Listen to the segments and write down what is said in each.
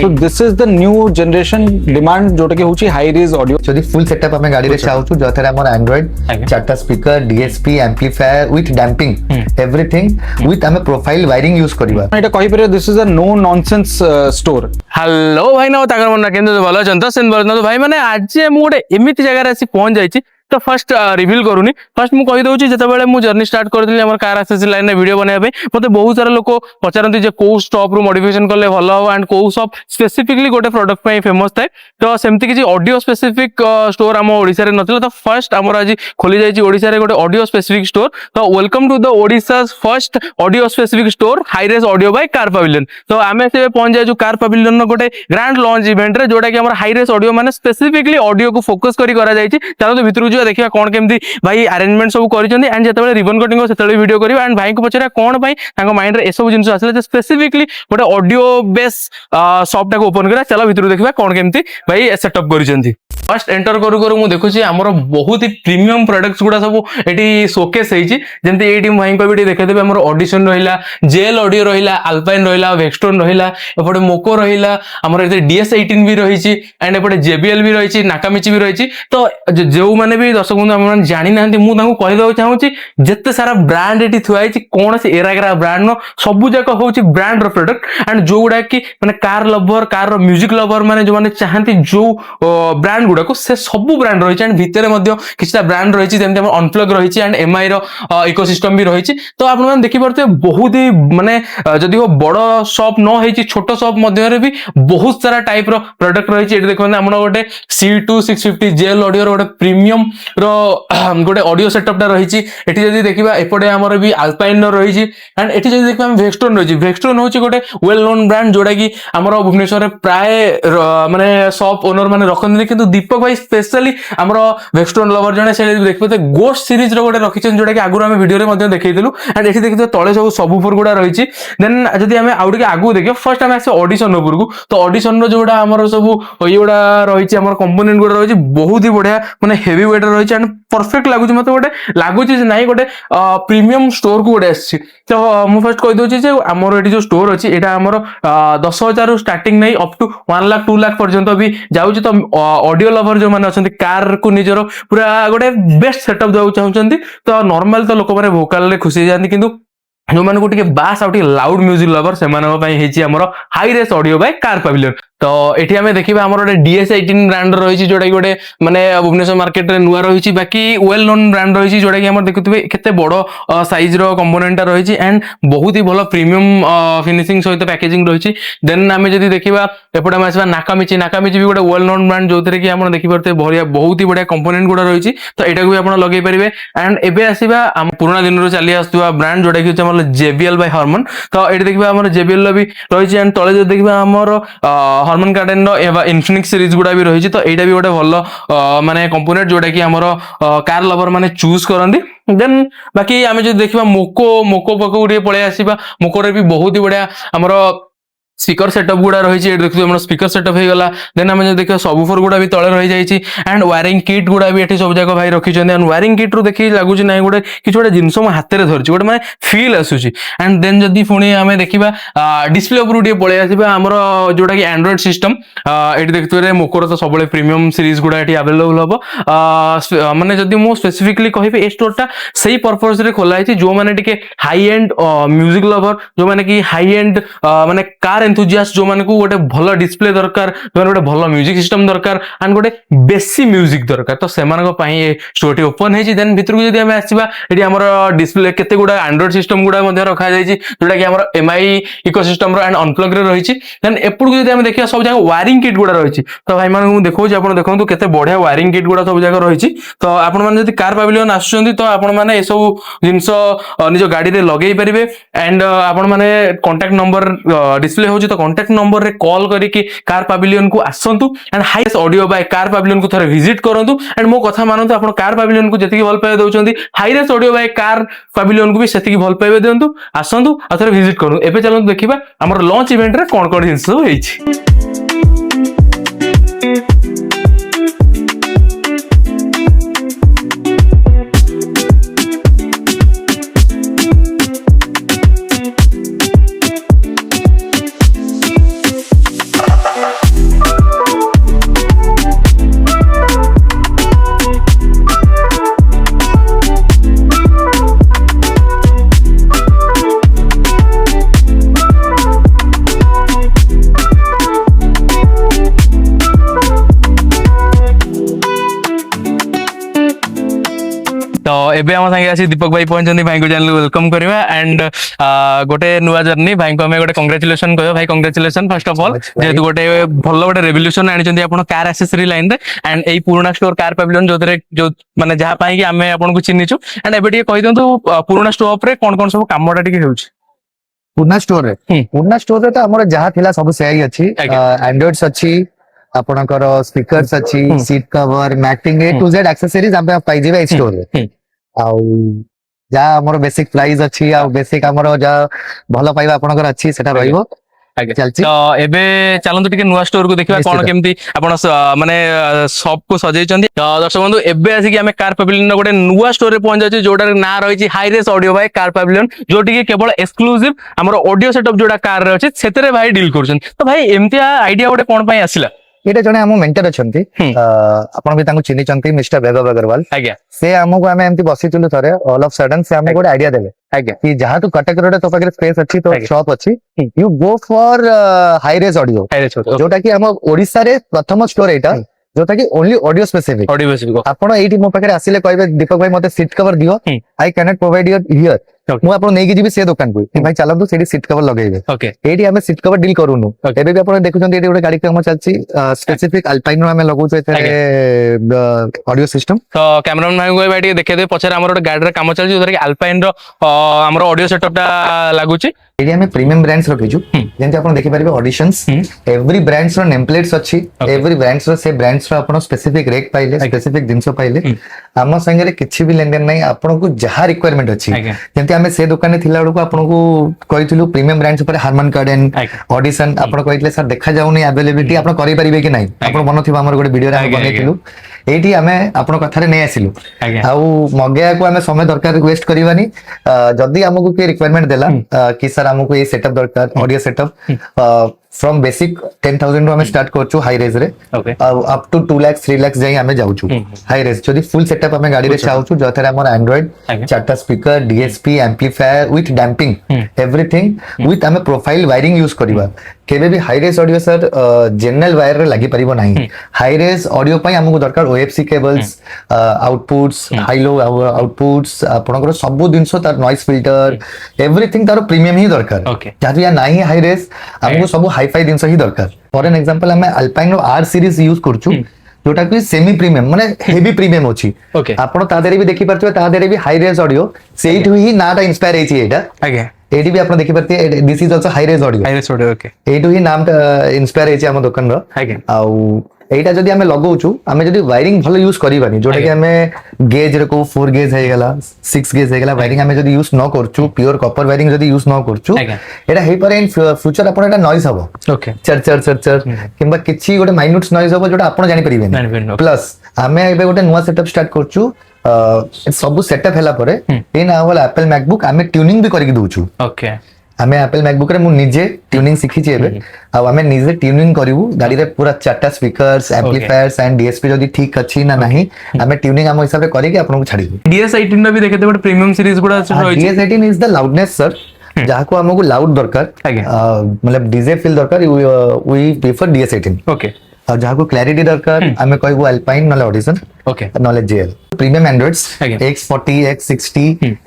So this is the new generation demand जोटा कि होची हाई रेज ऑडियो जदि फुल सेटअप आम गाड़ी चाहूँ जो हमर एंड्रॉइड आगे। 4टा speaker DSP amplifier with damping everything with आम प्रोफाइल वायरिंग यूज करबा एटा कहि पर this is a no nonsense store. Hello भाई ना ताकर मन केंद्र भल अछन तो सेन बोल भाई माने आज मु गोटे एमिति जगह आसी पहुंच जाइछि तो फर्स्ट रिवील करूनी फर्स्ट मु कहि दउछि जते बेले मु जर्नी स्टार्ट करदिली हमर कार एक्सेसरी लाइन रे वीडियो बनाबे मते बहुत सारा लोक पचारंती जे को स्टॉप रु मॉडिफिकेशन करले भलो हो एंड को शॉप स्पेसिफिकली गोटे प्रोडक्ट पई फेमस थाए तो सेमति किछि ऑडियो स्पेसिफिक स्टोर हम ओडिसा रे नथिला तो फर्स्ट हमर आज खोली जाइछि ओडिसा रे गोटे ऑडियो स्पेसिफिक स्टोर तो welcome to the Odisha's first audio specific store hi res audio by Car Pavilion तो आमे से पहुंच जाइछु कार पवेलियन नो गोटे ग्रैंड लॉन्च इवेंट रे जोटा कि हमर हाईरेज ऑडियो माने स्पेसिफिकली ऑडियो को फोकस करी करा जाइछि चलो तो भितरु जो देखिबा कोन केमदी भाई अरेंजमेंट सब करिसेंदी एंड जते रिबन कटिंग हो सेते वीडियो करिबा एंड भाई को पचरा कोन भाई तांको माइंड रे ए सब जिंस आसले स्पेसिफिकली गोटे ऑडियो बेस शॉप टाको ओपन करा चलो भितरु देखिबा कोन केमदी भाई सेटअप करिसेंदी फर्स्ट एंटर करू करू मु देखुची हमर बहुत ही प्रीमियम प्रोडक्ट्स गुडा सब एटी शोकेस हेची जेंति एटी भाई को भी देखै देबे हमर ऑडिशन रहिला जेल ऑडियो रहिला अल्पाइन रहिला वेक्सटोन रहिला एपटे मोको रहिला हमर एते DS18 भी रहिची एंड एपटे JBL भी रहिची नाकामिची भी रहिची तो जो माने भी दर्शक बंधु हम जानि नांती मु तांको कहि दउ चाहूची जत्ते सारा ब्रांड एटी थुआइची कोन से एरागरा ब्रांड नो सबु जाक होची ब्रांड रो प्रोडक्ट एंड जो गुडा की माने कार लवर कार रो म्यूजिक लवर माने जो माने चाहंती जो ब्रांड गुडा को से सबु ब्रांड रहिची एंड भितरे मध्ये किछटा ब्रांड रहिची जेमते हमर अनप्लग रहिची एंड MI रो इकोसिस्टम भी रहिची तो आपण माने देखि परते बहुत ही माने जदि हो बड़ो शॉप न हेची छोटो शॉप मध्ये रे भी बहुत सारा टाइप रो प्रोडक्ट रहिची एटी देखो हमर गोटे C2 650 जेल ऑडियो रो गोटे प्रीमियम रो गोटे ऑडियो सेटअप टा रहिची एटी जदि देखिबा एपटे हमर भी अल्पाइन रहिची एंड एटी जदि देखिबा हम वेक्सटोन रहिची वेक्सटोन होची गोटे वेल नोन ब्रांड जोडा की हमर भुवनेश्वर रे प्राय माने शॉप ओनर माने रखन किंतु दीपक भाई स्पेशली हमर वेक्सटोन लवर जने से देखिबते गोस्ट सीरीज रो गोटे रखिछन जोडा की आगु हम वीडियो रे मध्ये देखैदिलु एंड एटी देखिते तळे सब सबुफर गुडा रहिची देन जदि हमें आउट के आगु देखियो फर्स्ट हमें आसे ऑडिशन ऊपर को तो ऑडिशन रो जोडा हमर सब येडा रहिची हमर कंपोनेंट गुडा रहिची बहुत ही बढ़िया माने हेवी वेट रहिची एंड परफेक्ट लागुची मते गोटे लागुची जे नाही गोटे प्रीमियम स्टोर को गोटे आसी तो मु फर्स्ट कहि दोची जे हमर एटी जो स्टोर अछि एटा हमर 10,000 रु स्टार्टिंग नै अप टू 1 लाख 2 लाख पर्यंत भी जाउची तो ऑडियो लवर जो माने अछंती कार को निजरो पूरा गोटे बेस्ट सेटअप दउ चाहउचंती तो नॉर्मल तो लोक माने वोकल ले खुशी जांती किंतु जो माने को टिके बास आउट लाउड म्यूजिक लवर से माने पई हेची हमर high res audio by Car Pavilion तो एठी हमें देखिबा हमर गोटे DS18 ब्रांड रहिची जोडा गोटे माने भुवनेश्वर मार्केट रे नुवा रहिची बाकी वेल नोन ब्रांड रहिची जोडा कि हमर देखुतबे केते बडो साइज रो कंपोनेंट रहिची एंड बहुत ही भलो प्रीमियम फिनिशिंग सहित पैकेजिंग रहिची देन हमें जदी देखिबा एपडा मासबा नाकामिची नाकामिची भी गोटे वेल नोन ब्रांड जोतरे कि हमर देखि परते बढ़िया बहुत ही बढ़िया कंपोनेंट गुडा रहिची तो एटा को भी आपण लगै परिबे एंड एबे आसीबा हम पुराना दिन रो चली आस्तुवा ब्रांड जोडा कि हमर JBL बाय हार्मन तो एटी देखिबा हमर JBL भी रहिची एंड तळे जदी देखिबा हमर हार्मन गार्डन रो एवा इन्फिनिक्स सीरीज गुडा भी रहिची तो एटा भी गोटे भलो माने कंपोनेंट जोडा कि हमर कार लवर माने चूज करंदी देन बाकी आमे जो देखिबा मोको पको उडे पळे आसीबा मोको रे भी बहुत ही बढ़िया हमर स्पीकर सेटअप गुडा रहिची एट देखु हमर स्पीकर सेटअप हे गला देन हम जे देखियो सबूफर गुडा भी तळे रहि जाईची एंड वायरिंग किट गुडा भी एठी सब जाको भाई रखिछन एंड वायरिंग किट रु देखि लागुची नै गोटे किछ गोटे जिंस म हाथे रे धरची गोटे माने फील आसुची एंड देन जदी फुणी हमें देखिबा डिस्प्ले ऊपर उडे पळे आसीबा हमर जोडा कि एंड्रॉइड सिस्टम एठी देखतु रे मोकोर तो सबले प्रीमियम सीरीज गुडा एठी अवेलेबल हबो माने जदी मो स्पेसिफिकली कहिबे ए स्टोर टा सही पर्पस रे खोला आइची जो माने टिके हाई एंड म्यूजिक लवर जो माने कि हाई एंड माने कार एंथुजियास्ट जो माने को गोटे भलो डिस्प्ले दरकार जो गोटे भलो म्यूजिक सिस्टम दरकार एंड गोटे बेसी म्यूजिक दरकार तो से मानको पई ए स्टोर टी ओपन हेची देन भितर को जदी हम आसीबा एटी हमर डिस्प्ले केते गुडा एंड्रॉइड सिस्टम गुडा मध्ये रखा जाईची जोटा कि हमर MI इकोसिस्टम रो एंड अनप्लग रे रहिची देन एपुड को जदी हम देखिया सब जगह वायरिंग किट गुडा रहिची तो भाई माने मु देखौ जे आपण देखंतु केते बढ़िया वायरिंग किट गुडा सब जगह रहिची तो आपण माने जदी कार पवेलियन आसुचंदी तो आपण माने ए सब जिंस निजो गाडी रे लगेई परिबे एंड आपण माने कांटेक्ट नंबर डिस्प्ले होची तो कांटेक्ट नंबर रे कॉल करी कि कार पवेलियन को आसंतु and highest audio by Car Pavilion को थरे विजिट करंतु एंड मो कथा मानंतु आपण कार पवेलियन को जति भल पाए दउचंदी highest audio by Car Pavilion को भी सेति भल पाए देंतु आसंतु आ थरे विजिट करू एबे चलंतु देखिबा हमर लॉन्च इवेंट रे कोन कोन जिंस होईची। तो एबे हम संगे आसी दीपक भाई पहुंचंदी भाई को चैनल वेलकम करबा एंड गोटे नुवा जर्नी भाई को हमें गोटे कांग्रेचुलेशन कहबो भाई कांग्रेचुलेशन फर्स्ट ऑफ ऑल जेतु गोटे भलो गोटे रेवोल्यूशन आनिचंदी आपण कार एक्सेसरी लाइन रे एंड एई पुराना स्टोर कार पैविलियन जो माने जहा पाई कि हमें आपण को चिन्हिचु एंड एबे टिके कहि दंतु पुराना स्टोर रे कोन कोन सब कामडा टिके हेउछ पूर्णा स्टोर रे तो हमर जहा थिला सब सेही अछि एंड्रॉइड्स अछि आपणकर स्पीकर्स अछि seat cover matting A to Z accessories हम पाई जेबे ए स्टोर रे आउ जा हमर बेसिक प्राइस अछि आ बेसिक हमर जा भलो पाइबा आपणकर अछि सेटा रहइबो चलछि तो एबे चलंतु टिके नुवा स्टोर को देखिबा कोन केमती आपण माने शॉप को सजेइचंदी तो दर्शक बंधु एबे आसी कि हमें कार पैविलियन गोटे नुवा स्टोर रे पहुंच जाछि जोडा ना रही छि high res audio by car pavilion जोटी के केवल एक्सक्लूसिव हमर ऑडियो सेटअप जोडा कार रे अछि सेतरे भाई डील करछन तो भाई एमतिया आईडिया गोटे कोन पई आसिला एटा जने हम मेंटर अछंती आपण भी तांको चिन्हि चंती मिस्टर वैभव अग्रवाल आज्ञा से हमको आमे एमती बसितुलु थरे ऑल ऑफ सडन से हमको गोटे आईडिया देले आज्ञा कि जहां तू कटक रोड तो पाखे स्पेस अछि तो शॉप अछि you go for high res audio जोटा कि हम ओडिसा रे प्रथम स्टोर एटा जोटा कि ओनली ऑडियो स्पेसिफिक आपण एठी मो पाखे आसिले कहबे दीपक भाई मते सीट कवर दियो I can not provide you here मु आपण नै कि जिबि से दुकान को भाई चलंतु सेठी सीट कवर लगेबे ओके एठी हमें सीट कवर डील करूनु एबे भी आपण देखुछन एठी गोटे गाड़ी काम चलछि स्पेसिफिक अल्पाइन रो हमें लगौछु एते ऑडियो सिस्टम तो कैमरामैन भाई को बाइट देखे दे पछर हमर गोटे गाड़ी रे काम चलछि जोदर कि अल्पाइन रो हमर ऑडियो सेटअप टा लागुछि एठी हमें प्रीमियम ब्रांड्स रखिछु जेंति आपण देखि परिबे ऑडिशंस एवरी ब्रांड्स रो नेम प्लेट्स अछि एवरी ब्रांड्स रो से ब्रांड्स रो आपण स्पेसिफिक रेट पाइले स्पेसिफिक दिनसो पाइले हम संगे रे किछि भी लेनदेन नै आपण को जहा रिक्वायरमेंट अछि जेंति हमें से दुकान थिला बडको आपण को कहिथिलु प्रीमियम ब्रांड्स ऊपर हार्मन कार्डन ऑडिशन आपण कहितले सर देखा जाउनी अवेलेबिलिटी आपण करि परिबे कि नै आपण मन थिबा हमर गोटे वीडियो रे बनेथिलु एठी हमें आपण कथा रे नै आसिलु आउ मगेया को हमें समय दरकार रिक्वेस्ट करबानी जदी हमको के रिक्वायरमेंट देला कि सर हमको ये सेटअप दरकार ऑडियो सेटअप फ्रॉम बेसिक 10,000 हमें स्टार्ट करछु हाई रेज रे अप टू 2 लाख 3 लाख जाई हमें जाउछु हाई रेज जदी फुल सेटअप हमें गाड़ी रे चाहछु जथरे हमर एंड्रॉइड चारटा speaker DSP amplifier with damping everything with हमें प्रोफाइल वायरिंग यूज करबा केबे भी high raise audio sir general wire रे लागि परिबो नाही हाई रेज ऑडियो पई हमको दरकार OFC cables outputs high low outputs आपनकर सब दिनसो तार नॉइस फिल्टर एवरीथिंग तार प्रीमियम ही दरकार जदी या नाही हाई रेज हमको सब हाई-फाई दिनसो ही दरकार फॉर एन एग्जांपल हमें अल्पाइन रो आर सीरीज यूज करछु जोटा कि सेमी प्रीमियम माने हेवी प्रीमियम अछि आपण ता देरे भी देखि परथि ता देरे भी हाई रेज ऑडियो सेट ही नाटा इंस्पायर हेछि एटा आगे एडी भी आपण देखि परथि this is also high raise audio okay एटू ही नाम इंस्पायर हेछि हम दुकान रो आगे आउ एटा जदी हमें लगौछु हमें जदी वायरिंग भलो यूज करिबानी जोटा कि हमें गेज रे को 4 गेज हे गेला 6 गेज हे गेला वायरिंग हमें जदी यूज न करछु प्योर कॉपर वायरिंग जदी यूज न करछु एटा हे पर इन फ्यूचर आपण एटा नॉइज हबो ओके चर चर चर चर किबा किछि गोटे माइन्यूट नॉइज हबो जोटा आपण जानि परिबेनी प्लस हमें एबे गोटे नुवा सेटअप स्टार्ट करछु सब सेटअप हला परे इन आवर एप्पल मैकबुक हमें ट्यूनिंग भी करिक दोछु ओके हमें एप्पल मैकबुक रे मु निजे ट्यूनिंग सिखि जेबे आ हमें निजे ट्यूनिंग करिवु गाड़ी रे पूरा चारटा स्पीकर्स एम्पलीफायर्स एंड डीएसपी जदी ठीक अछि ना नाही हमें ट्यूनिंग हम हिसाब रे करि के आपन को छाडी DS18 भी देखते बट प्रीमियम सीरीज गुडा DS18 is the loudness sir जहा को हमको लाउड दरकार मतलब डीजे फील दरकार वी प्रेफर DS18 ओके और जहा को क्लैरिटी दरकार हमें कहबो अल्पाइन नले ऑडिशन ओके नले JL premium androids X40 X60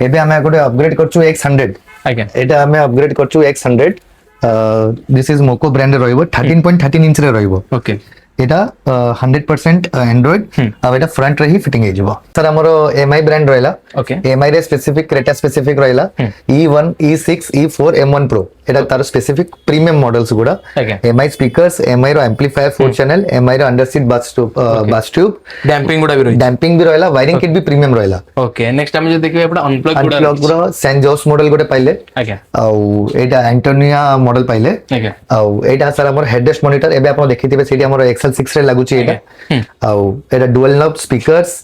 एबे हमें गोटे अपग्रेड करछु X100 एटा हमें अपग्रेड करछु X100 दिस इज मोको ब्रांड रे रहइबो 13.13 इंच रे रहइबो ओके एटा 100% एंड्रॉइड अब एटा फ्रंट रे ही फिटिंग हे जबो सर हमरो एमआई ब्रांड रहला ओके एमआई रे स्पेसिफिक क्रेटा स्पेसिफिक रहला E1 E6 E4 M1 Pro एटा तार स्पेसिफिक प्रीमियम मॉडल्स गुडा एमआई स्पीकर्स एमआई रो एम्पलीफायर 4 चैनल एमआई रो under seat bass tube damping गुडा भी रहला वायरिंग किट भी प्रीमियम रहला ओके नेक्स्ट हम जे देखिबे आपण अनप्लग गुडा सेंजोस मॉडल गुडे पाइले आ एटा एंटोनिया मॉडल पाइले आ एटा सर हमर हेडरेस्ट मॉनिटर एबे आपण देखिथिबे सेठी हमर Excel 6 रे लागुची एटा आ एटा डुअल नॉब स्पीकर्स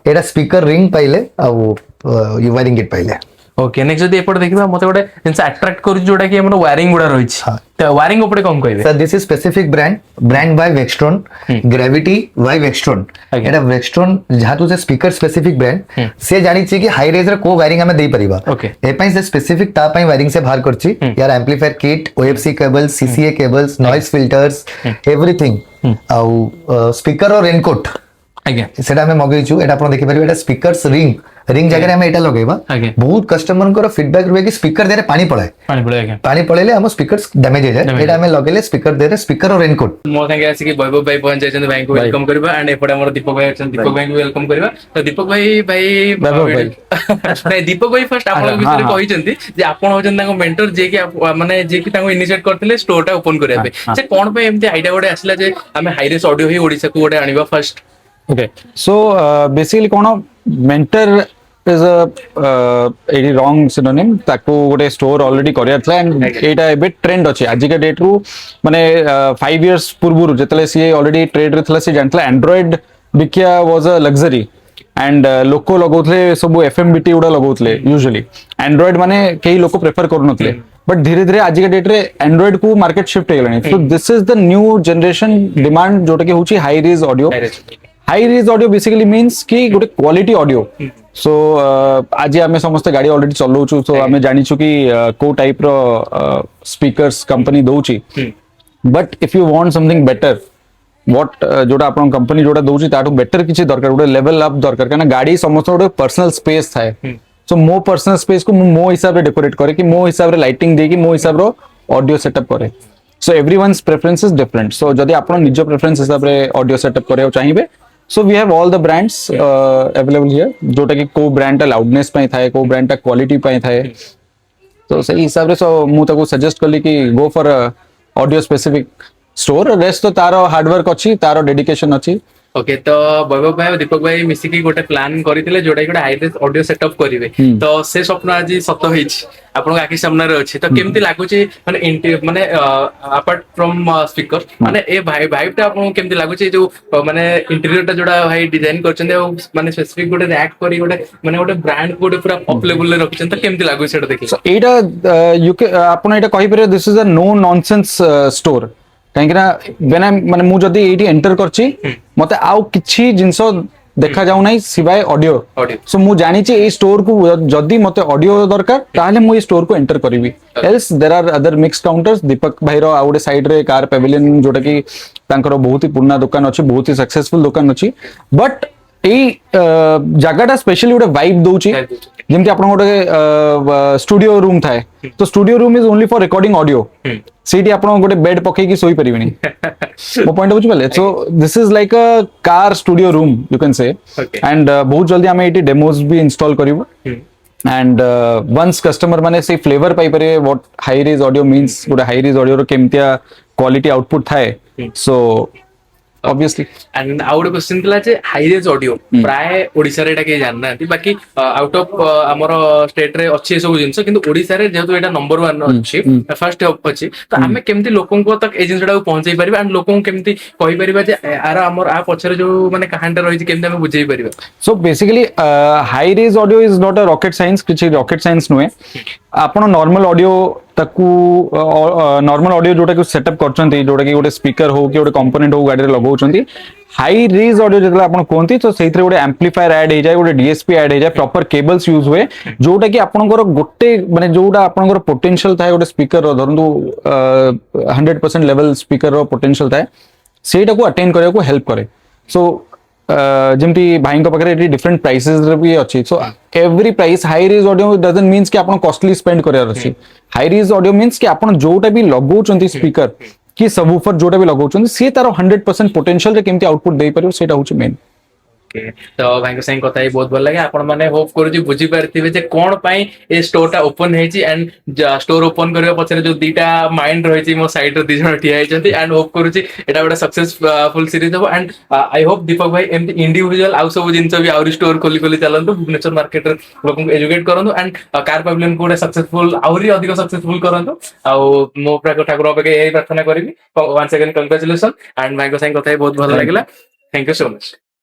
एटा स्पीकर रिंग पाइले आ यू वायरिंग किट पाइले ओके नेक्स्ट जदी एपड देखिबा मते गोटे जिंस अट्रैक्ट करू जोडा कि हमर वायरिंग गुडा रहिछ त वायरिंग ऊपर कम कहबे sir this is specific brand by Vextron gravity by Vextron एटा वेक्सट्रॉन जहातु से स्पीकर स्पेसिफिक ब्रांड से जानि छी कि हाई रेज रे को वायरिंग हमें देई परिबा ओके ए पई से स्पेसिफिक ता पई वायरिंग से बाहर करछि यार amplifier kit OFC cables CCA cables noise filters everything आउ स्पीकर और रेनकोट आज्ञा सेटा हमें मगैछु एटा आपण देखि परिबे एटा स्पीकर्स रिंग रिंग जगह आम एटा लगेबा आगे बहुत कस्टमर फीडबैक रुए कि स्पीकर देरे पानी पड़ाए पानी पड़े आगे पानी पड़ेले हम स्पीकर डैमेज हो जाए Damage एटा हमें लगेले स्पीकर देरे स्पीकर और रेनकोट मो संगे आसिक वैभव भाई पहुंच जाइछन भाई को वेलकम करबा एंड एपडे हमर दीपक भाई अछन दीपक भाई को वेलकम करबा तो दीपक भाई वैभव भाई। नहीं दीपक भाई फर्स्ट आपण विषय हाँ। कहिसंती जे आपण होजन ताको मेंटर जे कि माने जे कि ताको इनिशिएट करथिले स्टोर टा ओपन करिया पे हाँ। से कोन पे एमती आईडिया गोटे आसिला जे हमें हाईरेस ऑडियो ही ओडिसा को गोटे आनिबा फर्स्ट ओके सो बेसिकली कोन मेंटर इज एडी रॉन्ग सिनोनिम ताको गोटे स्टोर ऑलरेडी करिया थला एंड एटा एबे ट्रेंड अछि आज के डेट रु माने 5 इयर्स पूर्व जेतले सी ऑलरेडी ट्रेड रे थला सी जानथला एंड्रॉइड बिकिया वाज अ लग्जरी एंड लोक लगौथले सब एफएमबीटी उडा लगौथले यूजुअली एंड्रॉइड माने कई लोक प्रेफर करनथले बट धीरे धीरे आज के डेट रे एंड्रॉइड को मार्केट शिफ्ट हेलानी so this is the new generation demand जोटा के होची high res audio high res audio basically means कि गोटे क्वालिटी ऑडियो सो आज आम समस्त गाड़ी ऑलरेडी चलाउछु सो आम जानिछु कि को टाइप रो स्पीकर्स कंपनी दउची but if you want something better what जोटा आपन कंपनी जोटा दउची ताटू बेटर किछि दरकार गोटे लेवल अप दरकार काना गाड़ी समस्त गोटे पर्सनल स्पेस थाए सो मो पर्सनल स्पेस को मो हिसाब रे डेकोरेट करे कि मो हिसाब रे लाइटिंग दे कि मो हिसाब रो ऑडियो सेटअप करे so everyone's preference is different so जदि आपन निज प्रेफरेंस हिसाब रे ऑडियो सेटअप करे चाहिबे so we have all the brands available here जोटा कि को ब्रांड टा लाउडनेस पई थाए को ब्रांड टा क्वालिटी पई थाए तो सही हिसाब रे सो मु ताको सजेस्ट करली कि go for audio specific store rest तो तारो हार्डवर्क अछि तारो डेडिकेशन अछि ओके तो वैभव भाई और दीपक भाई मिसिकी गोटे प्लान करथिले जोटा गोटे हाईरेस ऑडियो सेटअप करिवे तो से स्वप्न आज सत होइछि आपन आखि सामने रे अछि तो केमती लागुछि माने माने अपार्ट फ्रॉम स्पीकर माने ए भाई टा आपन केमती लागुछि जो माने इंटीरियर टा जोड़ा भाई डिजाइन करछन माने स्पेसिफिक गोटे रैक करी गोटे माने गोटे ब्रांड गोटे पूरा टॉप लेवल रे रखछन तो केमती लागुछि सेटा देखि सो एटा यू के आपन एटा कहि परियो this is a no nonsense store कहीं वेन आई माने मु जदी एटी एंटर करछि मते आउ किछि जिंसो देखा जाउ नै सिवाय ऑडियो सो मु जानि छि ए स्टोर को जदी मते ऑडियो दरकार ताले मु ए स्टोर को एंटर करिवि else there are other mix counters Deepak भाई रो आउडे साइड रे कार पेविलियन जोटा कि तांकर बहुत ही पुराना दुकान अछि बहुत ही सक्सेसफुल दुकान अछि बट ए जगहटा स्पेशली गोटे वाइब दउछि जेमति आपण गोटे स्टूडियो रूम थाए तो studio room is only for recording audio सीटी आपण गोटे बेड पके की सोई परिबेनी मो पॉइंट बुझ पाले so this is like a car studio room you can say and बहुत जल्दी हम एटी डेमोस भी इंस्टॉल करिवो एंड वंस कस्टमर माने से फ्लेवर पाई परिबे what high raise audio means गोटे हाई रेज ऑडियो रो केमतिया क्वालिटी आउटपुट थाए so obviously and out question थिला जे हाईरेज ऑडियो प्राय ओडिसा रे एटा के जानना बाकी आउट ऑफ हमर स्टेट रे अछि सब जिंस किंतु ओडिसा रे जेतु एटा नंबर 1 अछि फर्स्ट ऑफ अछि तो हमें केमती लोकन को तक ए जिंसटा को पहुंचाई परिबा एंड लोकन केमती कहि परिबा जे आरा हमर आ पछरे जो माने कहांटा रहि केमती हम बुझाई परिबा so basically high raise audio is not a rocket science किछि रॉकेट साइंस नुए आपण नॉर्मल ऑडियो ताकू नॉर्मल ऑडियो जोटा कि सेटअप करछंती जोटा कि गोटे स्पीकर हो कि गोटे कंपोनेंट हो गाडी रे लगाउछंती हाई रेज ऑडियो जेतला आपण कोंती तो सेइथरे गोटे एम्प्लीफायर ऐड हे जाय गोटे डीएसपी ऐड हे जाय प्रॉपर केबल्स यूज हुए जोटा कि आपनकर गोटे माने जोटा आपनकर पोटेंशियल थाए गोटे स्पीकर रो धरंतु 100% लेवल स्पीकर रो पोटेंशियल थाए सेटा को अटेन करे को हेल्प करे सो जेमती भाई को पाखरे डिफरेंट प्राइसेस रे भी अछि so every price high raise ऑडियो डजंट मींस कि आपण कॉस्टली स्पेंड करे अछि हाई रेज ऑडियो मींस कि आपण जोटा भी लगाउछंती स्पीकर कि सबवूफर जोटा भी लगाउछंती से तारो 100% पोटेंशियल रे केमती आउटपुट देई परियो सेटा होछि मेन तो भाई को संग कथा बहुत भल लगे आपण माने होप करू जी बुझी पारथिबे जे कोन पई ए स्टोर टा ओपन हेची एंड स्टोर ओपन करबा पछरे जो दीटा माइंड रहिची मो साइड रे दिजण ठिया हेचंती एंड होप करू जी एटा बडा सक्सेसफुल सीरीज हो एंड आई होप दीपक भाई एमती इंडिविजुअल आउ सब जिंस भी आउरी स्टोर खोली खोली चलंतु भुवनेश्वर मार्केट रे लोकन को एजुकेट करंतु एंड कार पेविलियन को सक्सेसफुल आउरी अधिक सक्सेसफुल करंतु आउ मो ठाकुर के यही प्रार्थना करबी वंस अगेन कांग्रेचुलेशन एंड भाई को संग कथा बहुत भल लागला थैंक यू सो मच